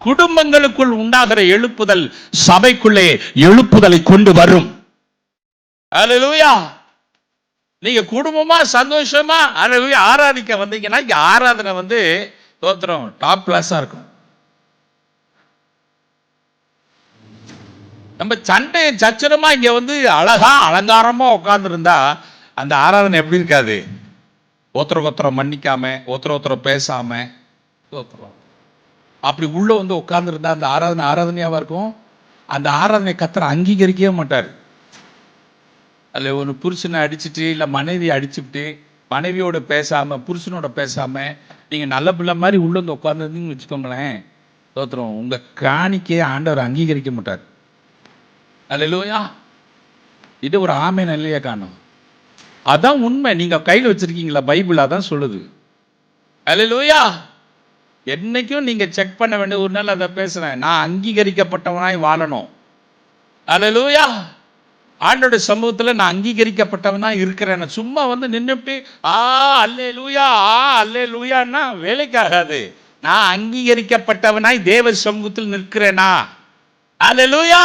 குடும்பங்களுக்குள் உண்டாகிற எழுப்புதல் சபைக்குள்ளே எழுப்புதலை கொண்டு வரும். அல்லேலூயா. நீங்க குடும்பமா சந்தோஷமா அல்லேலூயா ஆராதிக்க வந்தீங்கன்னா இங்க ஆராதனை தோத்திரம் டாப் கிளாஸா இருக்கும். நம்ம சண்டை சச்சரமா இங்க அழகா அலங்காரமா உட்கார்ந்து இருந்தா அந்த ஆராதனை எப்படி இருக்காது? ஒருத்தரம் மன்னிக்காம ஒருத்தரம் பேசாம அப்படி உள்ள உட்கார்ந்து இருந்தா அந்த ஆராதனையாவா இருக்கும். அந்த ஆராதனை கர்த்தர் அங்கீகரிக்கவே மாட்டார். அதுல ஒரு புருஷனை அடிச்சுட்டு இல்ல மனைவி அடிச்சுட்டு மனைவியோட பேசாம புருஷனோட பேசாம நீங்க நல்ல பிள்ளை மாதிரி உள்ள உட்கார்ந்து வச்சுக்கோங்களேன், தோத்திரம் உங்க காணிக்கையை ஆண்டவர் அங்கீகரிக்க மாட்டார். அல்லேலூயா. இது ஒரு ஆமென் அல்லேலூயா காணும். அதான் உண்மை. நீங்க கையில் வச்சிருக்கீங்களா பைபிள்? அதான் சொல்லுது. அல்லேலூயா. என்னைக்கும் நீங்க செக் பண்ண வேண்டிய ஒரு நாள் அதை பேசுறேன். நான் அங்கீகரிக்கப்பட்டவனாய் வாழணும். அல்லேலூயா. ஆண்டோட சமூகத்தில் நான் அங்கீகரிக்கப்பட்டவனா இருக்கிறேன். சும்மா நின்னுட்டு அல்லேலூயா அல்லேலூயான்னா வேலைக்காகாது. நான் அங்கீகரிக்கப்பட்டவனாய் தேவ சமூகத்தில் நிற்கிறேனா? அல்லேலூயா.